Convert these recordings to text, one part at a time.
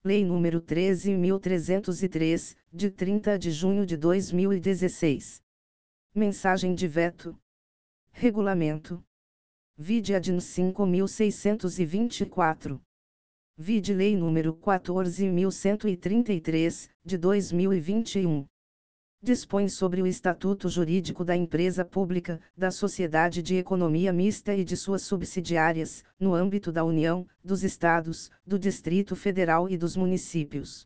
Lei nº 13.303, de 30 de junho de 2016. Mensagem de veto. Regulamento. Vide ADN 5.624. Vide Lei nº 14.133, de 2021. Dispõe sobre o Estatuto Jurídico da Empresa Pública, da Sociedade de Economia Mista e de suas subsidiárias, no âmbito da União, dos Estados, do Distrito Federal e dos municípios.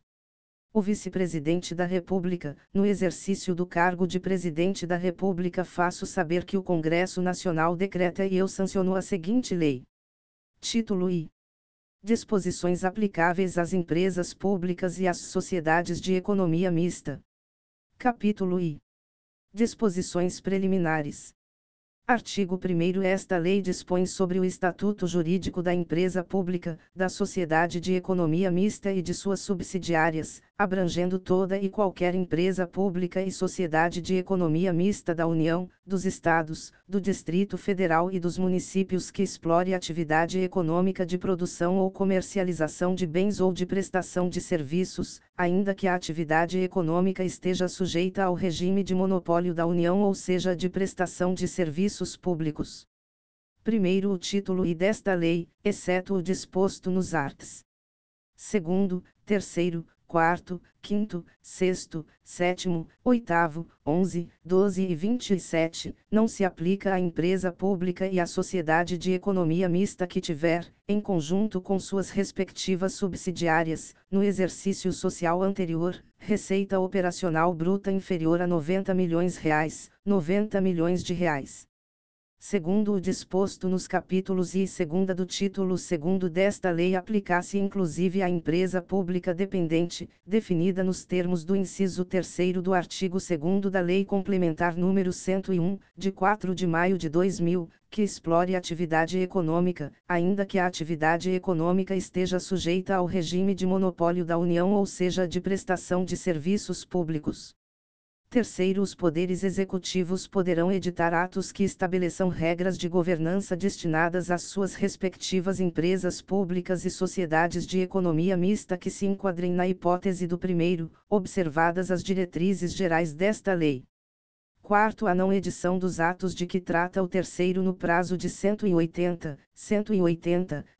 O Vice-Presidente da República, no exercício do cargo de Presidente da República, faço saber que o Congresso Nacional decreta e eu sanciono a seguinte lei. Título I. Disposições aplicáveis às empresas públicas e às sociedades de economia mista. Capítulo I. Disposições preliminares. Artigo 1º. Esta lei dispõe sobre o Estatuto Jurídico da Empresa Pública, da Sociedade de Economia Mista e de suas subsidiárias, abrangendo toda e qualquer empresa pública e sociedade de economia mista da União, dos Estados, do Distrito Federal e dos municípios que explore atividade econômica de produção ou comercialização de bens ou de prestação de serviços, ainda que a atividade econômica esteja sujeita ao regime de monopólio da União ou seja de prestação de serviços públicos. Primeiro, o título I desta lei, exceto o disposto nos arts. Segundo, terceiro, quarto, quinto, sexto, sétimo, oitavo, 11, 12 e 27, não se aplica à empresa pública e à sociedade de economia mista que tiver, em conjunto com suas respectivas subsidiárias, no exercício social anterior, receita operacional bruta inferior a R$ 90 milhões, R$ 90 milhões. Segundo o disposto nos capítulos I e segunda do título 2º desta lei, aplicar-se inclusive à empresa pública dependente, definida nos termos do inciso 3º do artigo 2º da Lei Complementar nº 101, de 4 de maio de 2000, que explore atividade econômica, ainda que a atividade econômica esteja sujeita ao regime de monopólio da União ou seja de prestação de serviços públicos. Terceiro, os poderes executivos poderão editar atos que estabeleçam regras de governança destinadas às suas respectivas empresas públicas e sociedades de economia mista que se enquadrem na hipótese do primeiro, observadas as diretrizes gerais desta lei. Quarto, a não edição dos atos de que trata o terceiro no prazo de 180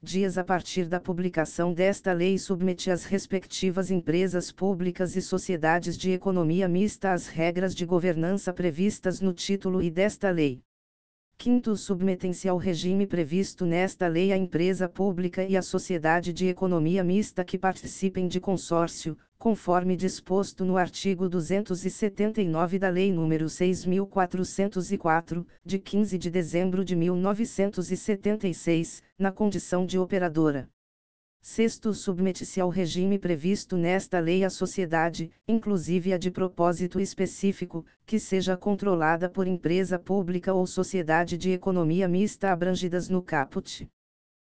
dias a partir da publicação desta lei e submete as respectivas empresas públicas e sociedades de economia mista às regras de governança previstas no título I desta lei. Quinto, submetem-se ao regime previsto nesta lei a empresa pública e a sociedade de economia mista que participem de consórcio, conforme disposto no artigo 279 da Lei nº 6.404, de 15 de dezembro de 1976, na condição de operadora. Sexto, submete-se ao regime previsto nesta lei a sociedade, inclusive a de propósito específico, que seja controlada por empresa pública ou sociedade de economia mista abrangidas no caput.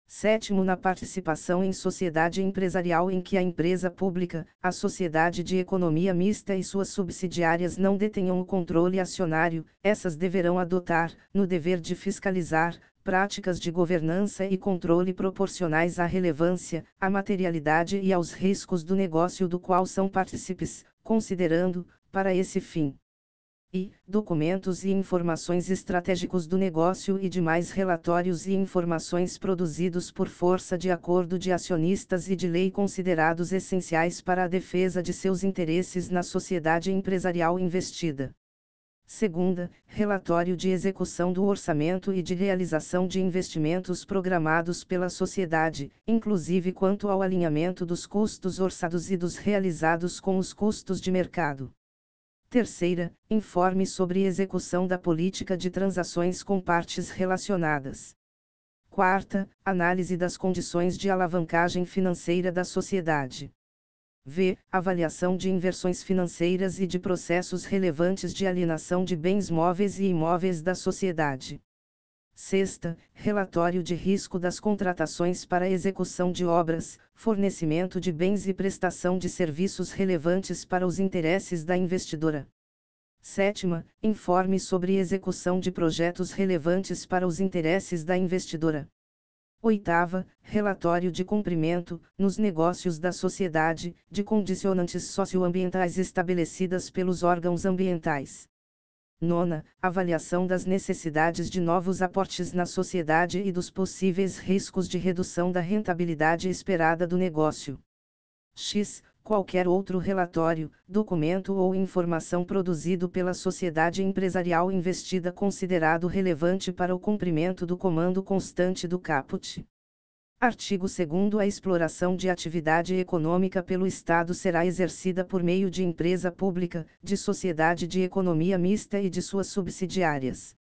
Sétimo, na participação em sociedade empresarial em que a empresa pública, a sociedade de economia mista e suas subsidiárias não detenham o controle acionário, essas deverão adotar, no dever de fiscalizar, práticas de governança e controle proporcionais à relevância, à materialidade e aos riscos do negócio do qual são partícipes, considerando, para esse fim, documentos e informações estratégicos do negócio e demais relatórios e informações produzidos por força de acordo de acionistas e de lei considerados essenciais para a defesa de seus interesses na sociedade empresarial investida. Segunda, relatório de execução do orçamento e de realização de investimentos programados pela sociedade, inclusive quanto ao alinhamento dos custos orçados e dos realizados com os custos de mercado. Terceira, informe sobre execução da política de transações com partes relacionadas. Quarta, análise das condições de alavancagem financeira da sociedade. V. Avaliação de inversões financeiras e de processos relevantes de alienação de bens móveis e imóveis da sociedade. Sexta, relatório de risco das contratações para execução de obras, fornecimento de bens e prestação de serviços relevantes para os interesses da investidora. Sétima, informe sobre execução de projetos relevantes para os interesses da investidora. Oitava, relatório de cumprimento, nos negócios da sociedade, de condicionantes socioambientais estabelecidas pelos órgãos ambientais. Nona, avaliação das necessidades de novos aportes na sociedade e dos possíveis riscos de redução da rentabilidade esperada do negócio. X. Qualquer outro relatório, documento ou informação produzido pela sociedade empresarial investida considerado relevante para o cumprimento do comando constante do caput. Artigo 2º. A exploração de atividade econômica pelo Estado será exercida por meio de empresa pública, de sociedade de economia mista e de suas subsidiárias.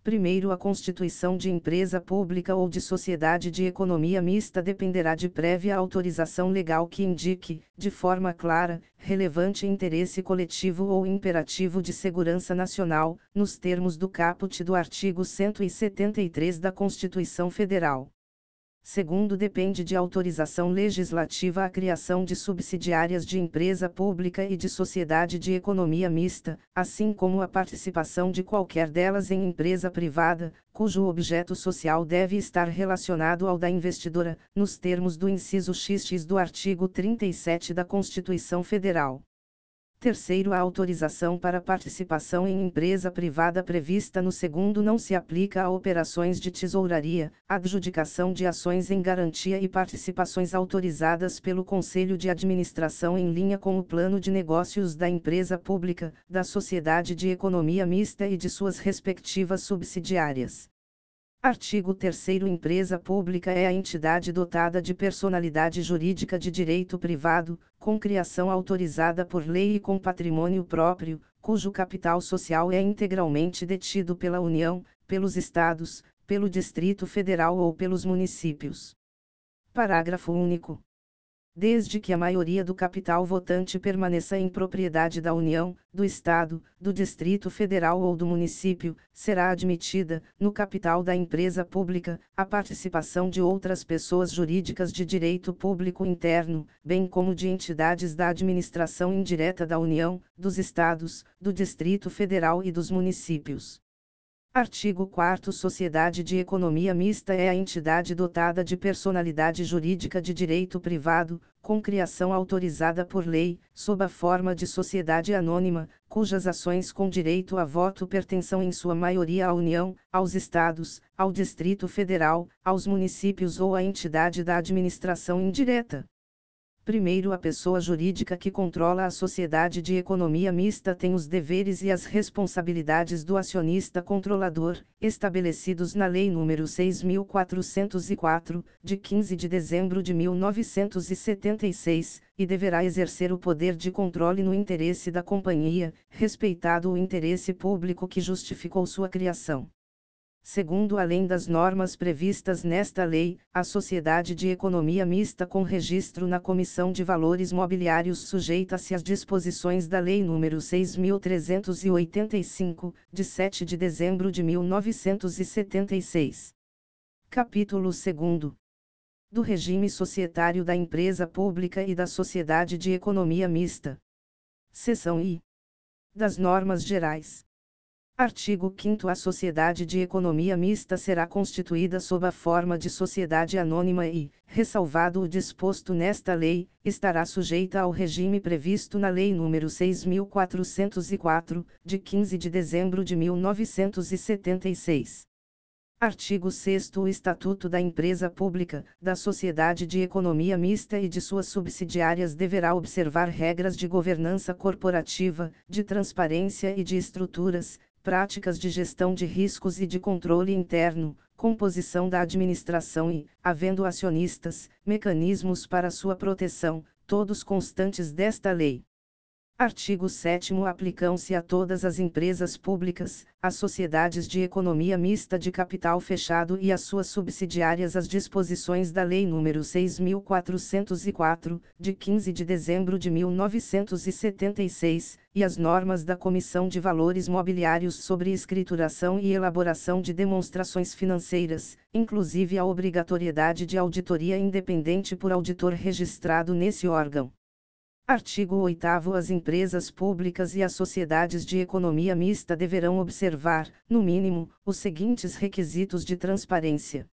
Primeiro, a constituição de empresa pública ou de sociedade de economia mista dependerá de prévia autorização legal que indique, de forma clara, relevante interesse coletivo ou imperativo de segurança nacional, nos termos do caput do artigo 173 da Constituição Federal. Segundo, depende de autorização legislativa a criação de subsidiárias de empresa pública e de sociedade de economia mista, assim como a participação de qualquer delas em empresa privada, cujo objeto social deve estar relacionado ao da investidora, nos termos do inciso XX do artigo 37 da Constituição Federal. Terceiro, a autorização para participação em empresa privada prevista no segundo não se aplica a operações de tesouraria, adjudicação de ações em garantia e participações autorizadas pelo Conselho de Administração em linha com o plano de negócios da empresa pública, da sociedade de economia mista e de suas respectivas subsidiárias. Artigo 3º. Empresa pública é a entidade dotada de personalidade jurídica de direito privado, com criação autorizada por lei e com patrimônio próprio, cujo capital social é integralmente detido pela União, pelos Estados, pelo Distrito Federal ou pelos municípios. Parágrafo único. Desde que a maioria do capital votante permaneça em propriedade da União, do Estado, do Distrito Federal ou do município, será admitida, no capital da empresa pública, a participação de outras pessoas jurídicas de direito público interno, bem como de entidades da administração indireta da União, dos Estados, do Distrito Federal e dos municípios. Artigo 4º. Sociedade de economia mista é a entidade dotada de personalidade jurídica de direito privado, com criação autorizada por lei, sob a forma de sociedade anônima, cujas ações com direito a voto pertençam em sua maioria à União, aos Estados, ao Distrito Federal, aos municípios ou à entidade da administração indireta. Primeiro, a pessoa jurídica que controla a sociedade de economia mista tem os deveres e as responsabilidades do acionista controlador, estabelecidos na Lei nº 6.404, de 15 de dezembro de 1976, e deverá exercer o poder de controle no interesse da companhia, respeitado o interesse público que justificou sua criação. Segundo, além das normas previstas nesta lei, a sociedade de economia mista com registro na Comissão de Valores Mobiliários sujeita-se às disposições da Lei nº 6.385, de 7 de dezembro de 1976. Capítulo 2º. Do regime societário da empresa pública e da sociedade de economia mista. Seção I. Das normas gerais. Artigo 5º. A sociedade de economia mista será constituída sob a forma de sociedade anônima e, ressalvado o disposto nesta lei, estará sujeita ao regime previsto na Lei nº 6.404, de 15 de dezembro de 1976. Artigo 6º. O Estatuto da Empresa Pública, da Sociedade de Economia Mista e de suas subsidiárias deverá observar regras de governança corporativa, de transparência e de estruturas, práticas de gestão de riscos e de controle interno, composição da administração e, havendo acionistas, mecanismos para sua proteção, todos constantes desta lei. Artigo 7º. Aplicam-se a todas as empresas públicas, às sociedades de economia mista de capital fechado e às suas subsidiárias as disposições da Lei nº 6.404, de 15 de dezembro de 1976, e as normas da Comissão de Valores Mobiliários sobre escrituração e elaboração de demonstrações financeiras, inclusive a obrigatoriedade de auditoria independente por auditor registrado nesse órgão. Artigo 8º. As empresas públicas e as sociedades de economia mista deverão observar, no mínimo, os seguintes requisitos de transparência.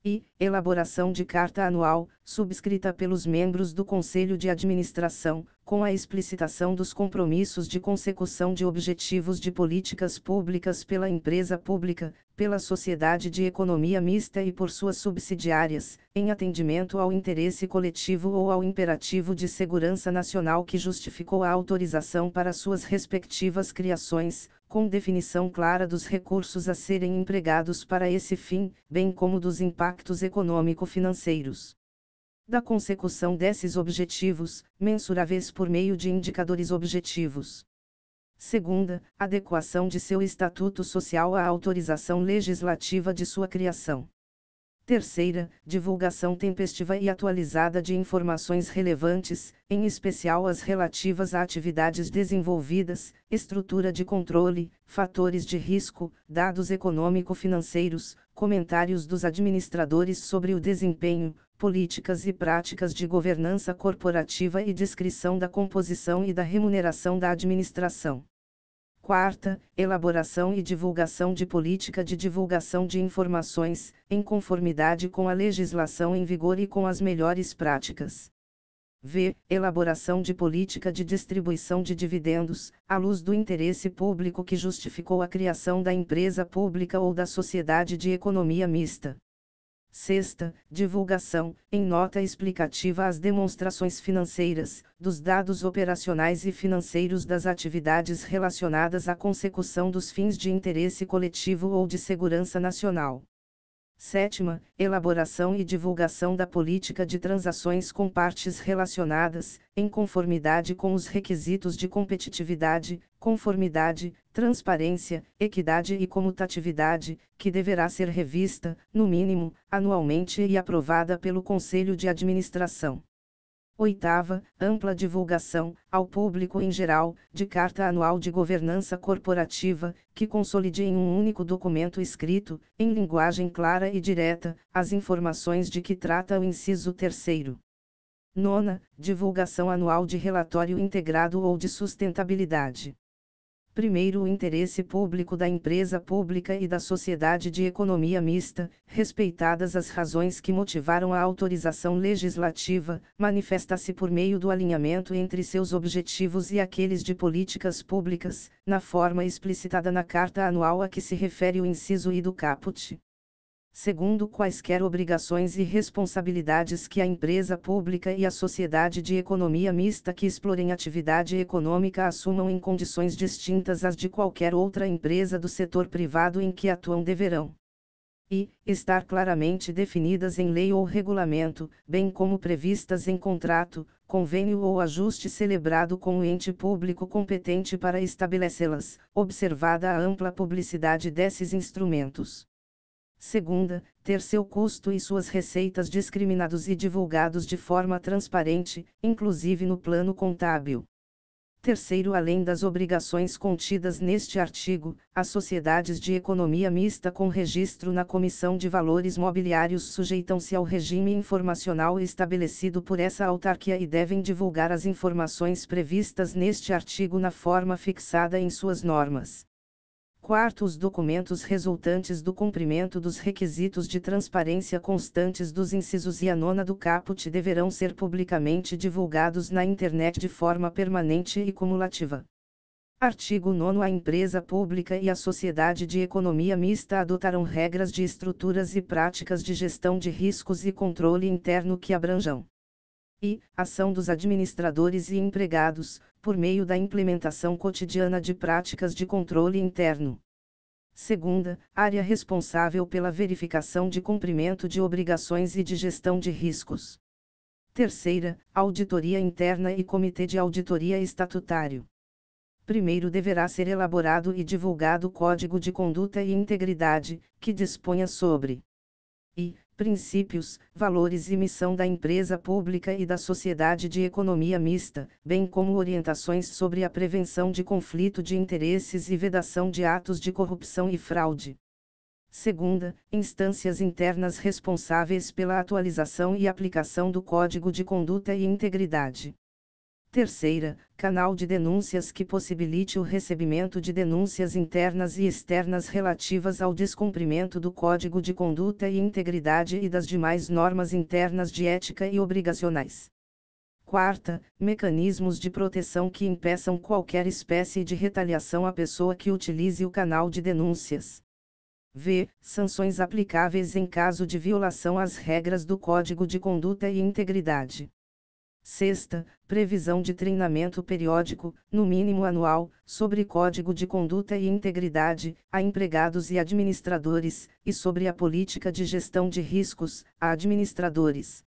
e elaboração de carta anual, subscrita pelos membros do Conselho de Administração, com a explicitação dos compromissos de consecução de objetivos de políticas públicas pela empresa pública, pela sociedade de economia mista e por suas subsidiárias, em atendimento ao interesse coletivo ou ao imperativo de segurança nacional que justificou a autorização para suas respectivas criações, com definição clara dos recursos a serem empregados para esse fim, bem como dos impactos econômico-financeiros da consecução desses objetivos, mensuráveis por meio de indicadores objetivos. Segunda, adequação de seu estatuto social à autorização legislativa de sua criação. Terceira, divulgação tempestiva e atualizada de informações relevantes, em especial as relativas a atividades desenvolvidas, estrutura de controle, fatores de risco, dados econômico-financeiros, comentários dos administradores sobre o desempenho, políticas e práticas de governança corporativa e descrição da composição e da remuneração da administração. Quarta, elaboração e divulgação de política de divulgação de informações, em conformidade com a legislação em vigor e com as melhores práticas. V. Elaboração de política de distribuição de dividendos, à luz do interesse público que justificou a criação da empresa pública ou da sociedade de economia mista. Sexta, divulgação, em nota explicativa às demonstrações financeiras, dos dados operacionais e financeiros das atividades relacionadas à consecução dos fins de interesse coletivo ou de segurança nacional. Sétima, elaboração e divulgação da política de transações com partes relacionadas, em conformidade com os requisitos de competitividade, conformidade, transparência, equidade e comutatividade, que deverá ser revista, no mínimo, anualmente e aprovada pelo Conselho de Administração. Oitava, ampla divulgação, ao público em geral, de carta anual de governança corporativa, que consolide em um único documento escrito, em linguagem clara e direta, as informações de que trata o inciso 3º. Nona, divulgação anual de relatório integrado ou de sustentabilidade. Primeiro, o interesse público da empresa pública e da sociedade de economia mista, respeitadas as razões que motivaram a autorização legislativa, manifesta-se por meio do alinhamento entre seus objetivos e aqueles de políticas públicas, na forma explicitada na carta anual a que se refere o inciso I do caput. Segundo, quaisquer obrigações e responsabilidades que a empresa pública e a sociedade de economia mista que explorem atividade econômica assumam em condições distintas às de qualquer outra empresa do setor privado em que atuam deverão estar claramente definidas em lei ou regulamento, bem como previstas em contrato, convênio ou ajuste celebrado com o ente público competente para estabelecê-las, observada a ampla publicidade desses instrumentos. Segunda, ter seu custo e suas receitas discriminados e divulgados de forma transparente, inclusive no plano contábil. Terceiro, além das obrigações contidas neste artigo, as sociedades de economia mista com registro na Comissão de Valores Mobiliários sujeitam-se ao regime informacional estabelecido por essa autarquia e devem divulgar as informações previstas neste artigo na forma fixada em suas normas. Quarto, os documentos resultantes do cumprimento dos requisitos de transparência constantes dos incisos e a nona do caput deverão ser publicamente divulgados na internet de forma permanente e cumulativa. Artigo 9º. A empresa pública e a sociedade de economia mista adotarão regras de estruturas e práticas de gestão de riscos e controle interno que abranjam ação dos administradores e empregados, por meio da implementação cotidiana de práticas de controle interno. Segunda, área responsável pela verificação de cumprimento de obrigações e de gestão de riscos. Terceira, auditoria interna e comitê de auditoria estatutário. Primeiro, deverá ser elaborado e divulgado Código de Conduta e Integridade, que disponha sobre princípios, valores e missão da empresa pública e da sociedade de economia mista, bem como orientações sobre a prevenção de conflito de interesses e vedação de atos de corrupção e fraude. Segunda, instâncias internas responsáveis pela atualização e aplicação do Código de Conduta e Integridade. Terceira, canal de denúncias que possibilite o recebimento de denúncias internas e externas relativas ao descumprimento do Código de Conduta e Integridade e das demais normas internas de ética e obrigacionais. Quarta, mecanismos de proteção que impeçam qualquer espécie de retaliação à pessoa que utilize o canal de denúncias. V. Sanções aplicáveis em caso de violação às regras do Código de Conduta e Integridade. Sexta, previsão de treinamento periódico, no mínimo anual, sobre Código de Conduta e Integridade, a empregados e administradores, e sobre a política de gestão de riscos, a administradores.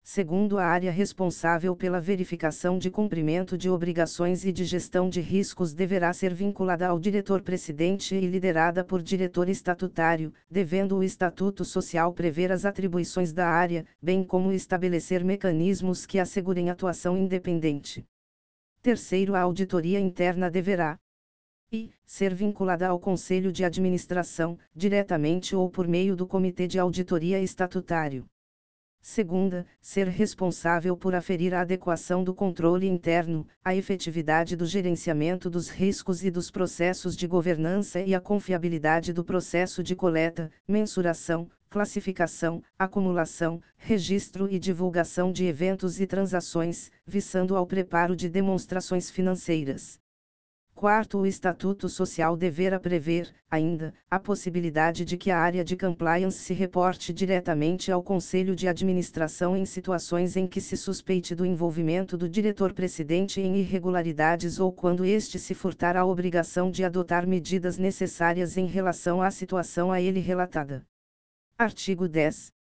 Segundo, a área responsável pela verificação de cumprimento de obrigações e de gestão de riscos deverá ser vinculada ao diretor-presidente e liderada por diretor estatutário, devendo o Estatuto Social prever as atribuições da área, bem como estabelecer mecanismos que assegurem atuação independente. Terceiro, a auditoria interna deverá ser vinculada ao Conselho de Administração, diretamente ou por meio do Comitê de Auditoria Estatutário. Segunda, ser responsável por aferir a adequação do controle interno, a efetividade do gerenciamento dos riscos e dos processos de governança e a confiabilidade do processo de coleta, mensuração, classificação, acumulação, registro e divulgação de eventos e transações, visando ao preparo de demonstrações financeiras. Quarto, o Estatuto Social deverá prever, ainda, a possibilidade de que a área de compliance se reporte diretamente ao Conselho de Administração em situações em que se suspeite do envolvimento do diretor-presidente em irregularidades ou quando este se furtar à obrigação de adotar medidas necessárias em relação à situação a ele relatada. Artigo 10.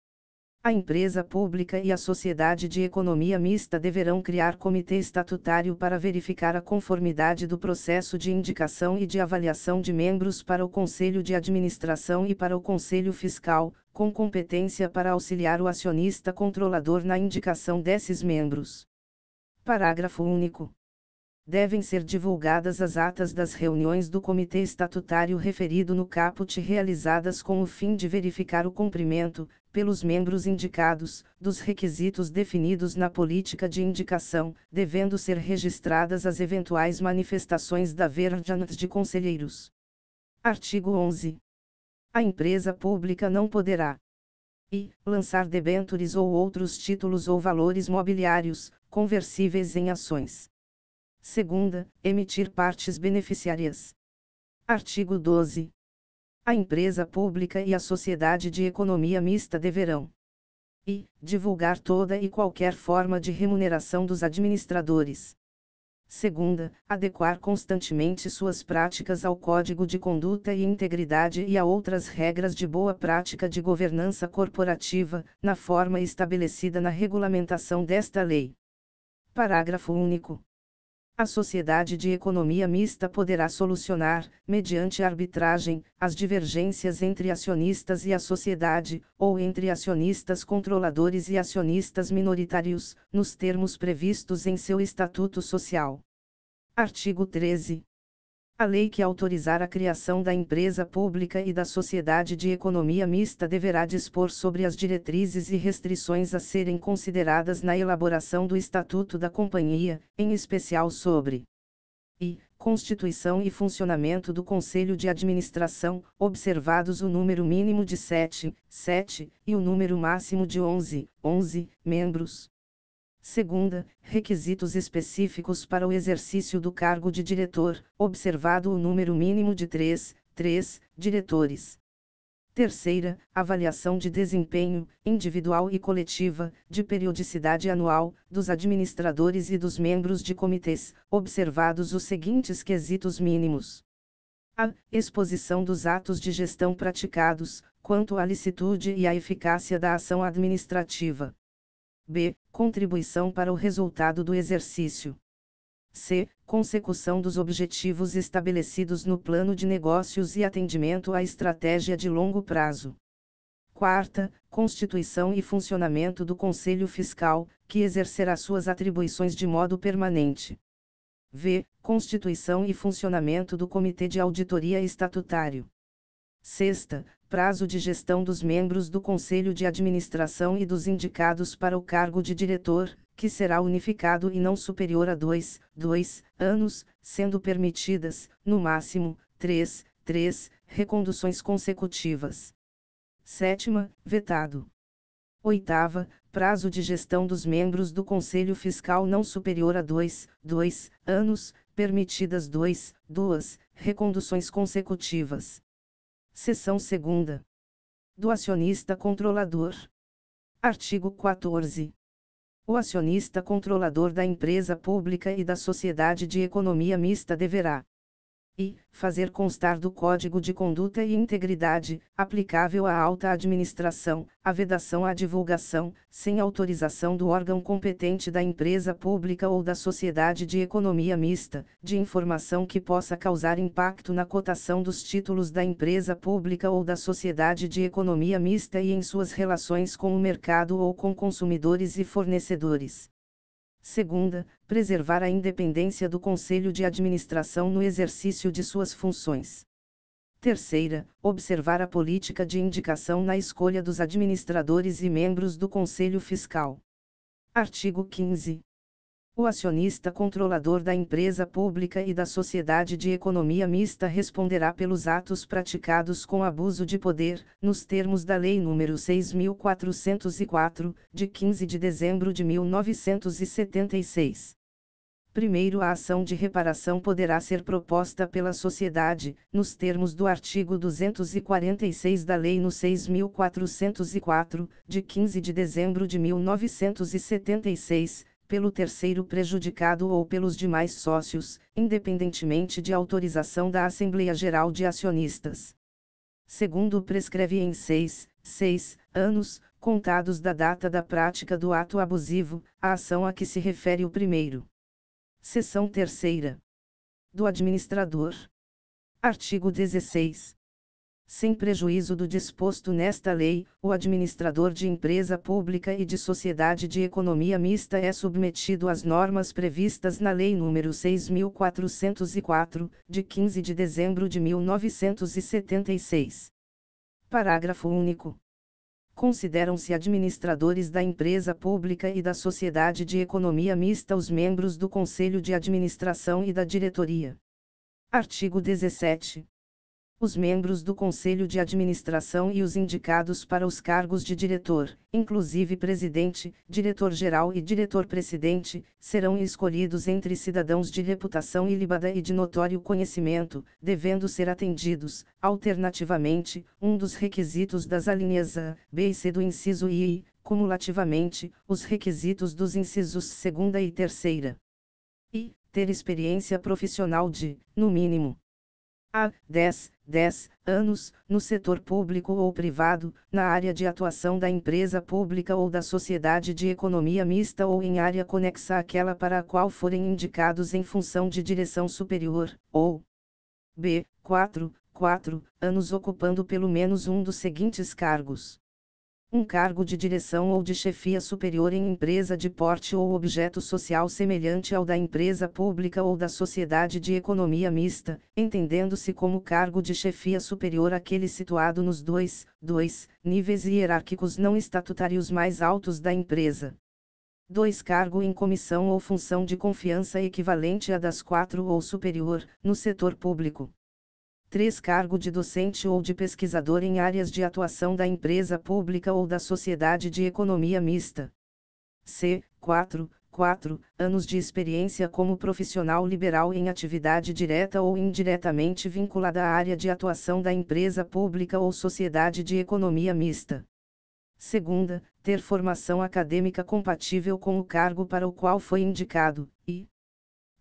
A empresa pública e a sociedade de economia mista deverão criar comitê estatutário para verificar a conformidade do processo de indicação e de avaliação de membros para o Conselho de Administração e para o Conselho Fiscal, com competência para auxiliar o acionista controlador na indicação desses membros. Parágrafo único. Devem ser divulgadas as atas das reuniões do Comitê Estatutário referido no caput realizadas com o fim de verificar o cumprimento, pelos membros indicados, dos requisitos definidos na política de indicação, devendo ser registradas as eventuais manifestações da Verjanat de conselheiros. Artigo 11. A empresa pública não poderá lançar debêntures ou outros títulos ou valores mobiliários, conversíveis em ações. Segunda, emitir partes beneficiárias. Artigo 12. A empresa pública e a sociedade de economia mista deverão divulgar toda e qualquer forma de remuneração dos administradores. Segunda, adequar constantemente suas práticas ao Código de Conduta e Integridade e a outras regras de boa prática de governança corporativa, na forma estabelecida na regulamentação desta lei. Parágrafo único. A sociedade de economia mista poderá solucionar, mediante arbitragem, as divergências entre acionistas e a sociedade, ou entre acionistas controladores e acionistas minoritários, nos termos previstos em seu Estatuto Social. Artigo 13. A lei que autorizar a criação da empresa pública e da sociedade de economia mista deverá dispor sobre as diretrizes e restrições a serem consideradas na elaboração do Estatuto da Companhia, em especial sobre constituição e funcionamento do Conselho de Administração, observados o número mínimo de 7 e o número máximo de 11 membros. Segunda, requisitos específicos para o exercício do cargo de diretor, observado o número mínimo de 3 diretores. Terceira, avaliação de desempenho, individual e coletiva, de periodicidade anual, dos administradores e dos membros de comitês, observados os seguintes quesitos mínimos. A. Exposição dos atos de gestão praticados, quanto à licitude e à eficácia da ação administrativa. B. Contribuição para o resultado do exercício. C. Consecução dos objetivos estabelecidos no plano de negócios e atendimento à estratégia de longo prazo. Quarta, constituição e funcionamento do Conselho Fiscal, que exercerá suas atribuições de modo permanente. V. Constituição e funcionamento do Comitê de Auditoria Estatutário. Sexta, prazo de gestão dos membros do Conselho de Administração e dos indicados para o cargo de diretor, que será unificado e não superior a 2 anos, sendo permitidas, no máximo, 3 reconduções consecutivas. 7ª, vetado. 8ª, prazo de gestão dos membros do Conselho Fiscal não superior a 2 anos, permitidas 2 reconduções consecutivas. Seção 2ª. Do acionista controlador. Artigo 14. O acionista controlador da empresa pública e da sociedade de economia mista deverá fazer constar do Código de Conduta e Integridade, aplicável à alta administração, a vedação à divulgação, sem autorização do órgão competente da empresa pública ou da sociedade de economia mista, de informação que possa causar impacto na cotação dos títulos da empresa pública ou da sociedade de economia mista e em suas relações com o mercado ou com consumidores e fornecedores. 2ª, preservar a independência do Conselho de Administração no exercício de suas funções. 3ª, observar a política de indicação na escolha dos administradores e membros do Conselho Fiscal. Artigo 15. O acionista controlador da empresa pública e da sociedade de economia mista responderá pelos atos praticados com abuso de poder, nos termos da Lei nº 6.404, de 15 de dezembro de 1976. Primeiro, a ação de reparação poderá ser proposta pela sociedade, nos termos do artigo 246 da Lei nº 6.404, de 15 de dezembro de 1976, pelo terceiro prejudicado ou pelos demais sócios, independentemente de autorização da Assembleia Geral de Acionistas. Segundo, prescreve em 6 anos, contados da data da prática do ato abusivo, a ação a que se refere o primeiro. Seção 3ª. Do administrador. Artigo 16. Sem prejuízo do disposto nesta lei, o administrador de empresa pública e de sociedade de economia mista é submetido às normas previstas na Lei nº 6.404, de 15 de dezembro de 1976. Parágrafo único. Consideram-se administradores da empresa pública e da sociedade de economia mista os membros do Conselho de Administração e da Diretoria. Artigo 17. Os membros do Conselho de Administração e os indicados para os cargos de diretor, inclusive presidente, diretor-geral e diretor-presidente, serão escolhidos entre cidadãos de reputação ilibada e de notório conhecimento, devendo ser atendidos, alternativamente, um dos requisitos das alíneas A, B e C do inciso I e, cumulativamente, os requisitos dos incisos 2ª e 3ª. E, ter experiência profissional de, no mínimo, a 10 anos, no setor público ou privado, na área de atuação da empresa pública ou da sociedade de economia mista ou em área conexa àquela para a qual forem indicados em função de direção superior, ou b. 4 anos ocupando pelo menos um dos seguintes cargos. Um cargo de direção ou de chefia superior em empresa de porte ou objeto social semelhante ao da empresa pública ou da sociedade de economia mista, entendendo-se como cargo de chefia superior aquele situado nos dois níveis hierárquicos não estatutários mais altos da empresa. 2. Cargo em comissão ou função de confiança equivalente à das 4 ou superior, no setor público. 3. Cargo de docente ou de pesquisador em áreas de atuação da empresa pública ou da sociedade de economia mista. C. 4 anos de experiência como profissional liberal em atividade direta ou indiretamente vinculada à área de atuação da empresa pública ou sociedade de economia mista. 2. Ter formação acadêmica compatível com o cargo para o qual foi indicado, e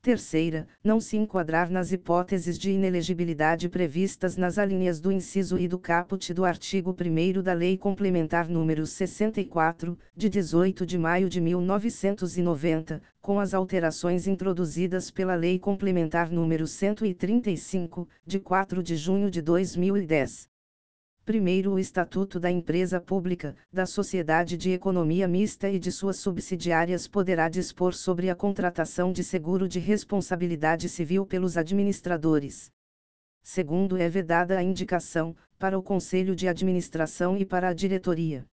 3. Não se enquadrar nas hipóteses de inelegibilidade previstas nas alíneas do inciso I do caput do artigo 1º da Lei Complementar nº 64, de 18 de maio de 1990, com as alterações introduzidas pela Lei Complementar nº 135, de 4 de junho de 2010. Primeiro, o Estatuto da Empresa Pública, da Sociedade de Economia Mista e de suas subsidiárias poderá dispor sobre a contratação de seguro de responsabilidade civil pelos administradores. Segundo, é vedada a indicação, para o Conselho de Administração e para a Diretoria.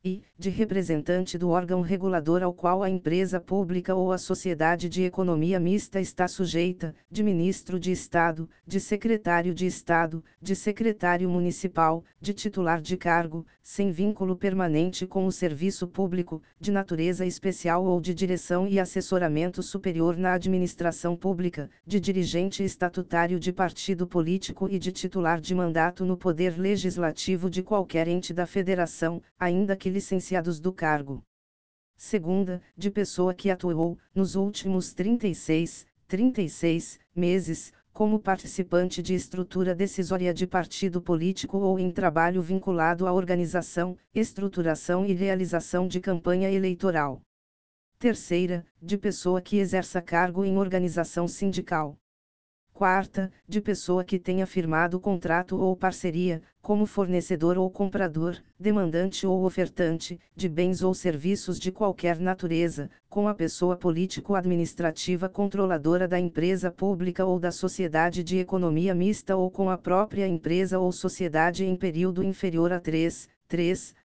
e, de representante do órgão regulador ao qual a empresa pública ou a sociedade de economia mista está sujeita, de ministro de Estado, de secretário de Estado, de secretário municipal, de titular de cargo, sem vínculo permanente com o serviço público, de natureza especial ou de direção e assessoramento superior na administração pública, de dirigente estatutário de partido político e de titular de mandato no poder legislativo de qualquer ente da federação, ainda que licenciados do cargo. Segunda, de pessoa que atuou, nos últimos 36 meses, como participante de estrutura decisória de partido político ou em trabalho vinculado à organização, estruturação e realização de campanha eleitoral. Terceira, de pessoa que exerça cargo em organização sindical. Quarta, de pessoa que tenha firmado contrato ou parceria, como fornecedor ou comprador, demandante ou ofertante, de bens ou serviços de qualquer natureza, com a pessoa político-administrativa controladora da empresa pública ou da sociedade de economia mista ou com a própria empresa ou sociedade em período inferior a 3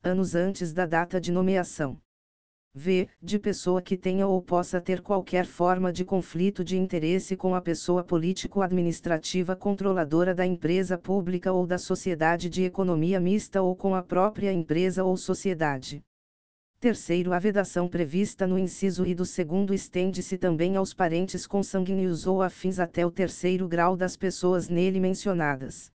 anos antes da data de nomeação. V. De pessoa que tenha ou possa ter qualquer forma de conflito de interesse com a pessoa político-administrativa controladora da empresa pública ou da sociedade de economia mista ou com a própria empresa ou sociedade. Terceiro, a vedação prevista no inciso I do segundo estende-se também aos parentes consanguíneos ou afins até o terceiro grau das pessoas nele mencionadas.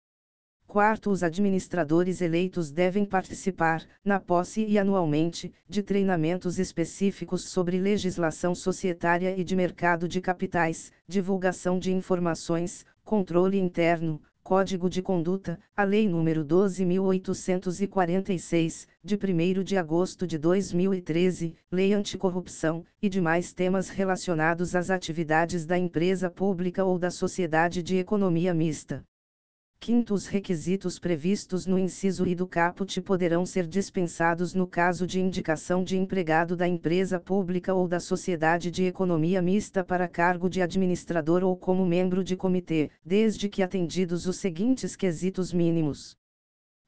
Quarto, os administradores eleitos devem participar, na posse e anualmente, de treinamentos específicos sobre legislação societária e de mercado de capitais, divulgação de informações, controle interno, Código de Conduta, a Lei nº 12.846, de 1º de agosto de 2013, Lei Anticorrupção, e demais temas relacionados às atividades da empresa pública ou da sociedade de economia mista. Quinto, os requisitos previstos no inciso I do caput poderão ser dispensados no caso de indicação de empregado da empresa pública ou da sociedade de economia mista para cargo de administrador ou como membro de comitê, desde que atendidos os seguintes quesitos mínimos.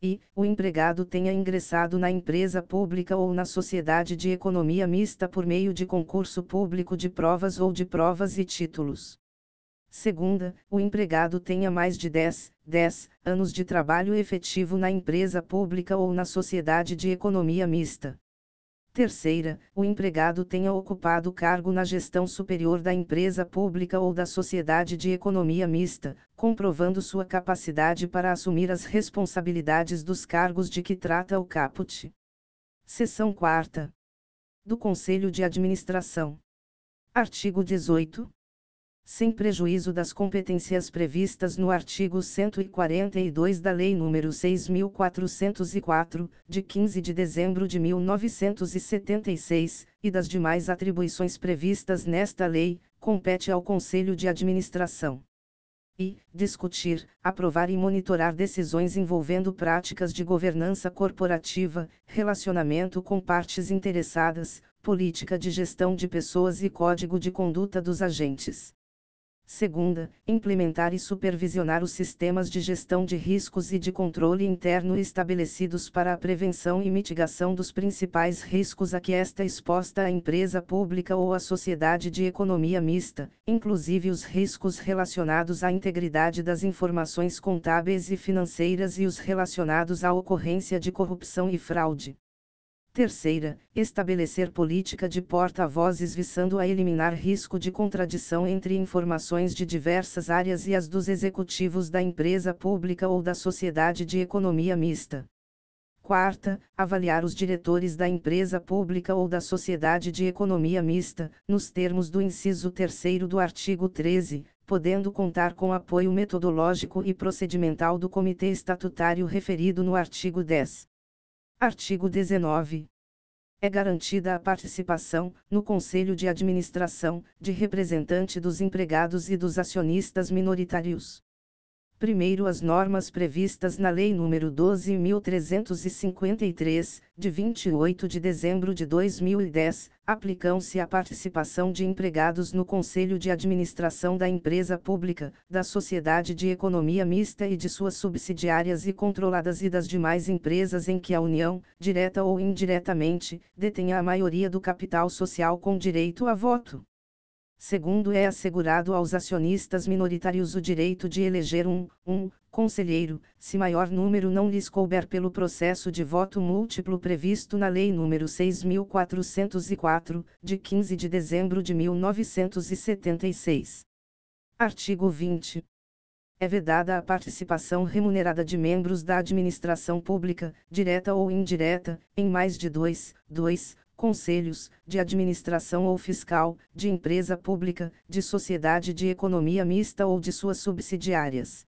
E, o empregado tenha ingressado na empresa pública ou na sociedade de economia mista por meio de concurso público de provas ou de provas e títulos. Segunda, o empregado tenha mais de 10 anos de trabalho efetivo na empresa pública ou na sociedade de economia mista. Terceira, o empregado tenha ocupado cargo na gestão superior da empresa pública ou da sociedade de economia mista, comprovando sua capacidade para assumir as responsabilidades dos cargos de que trata o caput. Seção 4ª. Do Conselho de Administração. Artigo 18. Sem prejuízo das competências previstas no artigo 142 da Lei nº 6.404, de 15 de dezembro de 1976, e das demais atribuições previstas nesta lei, compete ao Conselho de Administração. E, discutir, aprovar e monitorar decisões envolvendo práticas de governança corporativa, relacionamento com partes interessadas, política de gestão de pessoas e código de conduta dos agentes. Segunda, implementar e supervisionar os sistemas de gestão de riscos e de controle interno estabelecidos para a prevenção e mitigação dos principais riscos a que está exposta a empresa pública ou a sociedade de economia mista, inclusive os riscos relacionados à integridade das informações contábeis e financeiras e os relacionados à ocorrência de corrupção e fraude. Terceira, estabelecer política de porta-vozes visando a eliminar risco de contradição entre informações de diversas áreas e as dos executivos da empresa pública ou da sociedade de economia mista. Quarta, avaliar os diretores da empresa pública ou da sociedade de economia mista, nos termos do inciso 3º do artigo 13, podendo contar com apoio metodológico e procedimental do comitê estatutário referido no artigo 10. Artigo 19. É garantida a participação, no Conselho de Administração, de representante dos empregados e dos acionistas minoritários. Primeiro, as normas previstas na Lei nº 12.353, de 28 de dezembro de 2010, aplicam-se à participação de empregados no Conselho de Administração da empresa pública, da sociedade de economia mista e de suas subsidiárias e controladas e das demais empresas em que a União, direta ou indiretamente, detenha a maioria do capital social com direito a voto. Segundo, é assegurado aos acionistas minoritários o direito de eleger um conselheiro, se maior número não lhes couber pelo processo de voto múltiplo previsto na Lei nº 6.404, de 15 de dezembro de 1976. Artigo 20. É vedada a participação remunerada de membros da administração pública, direta ou indireta, em mais de dois conselhos, de administração ou fiscal, de empresa pública, de sociedade de economia mista ou de suas subsidiárias.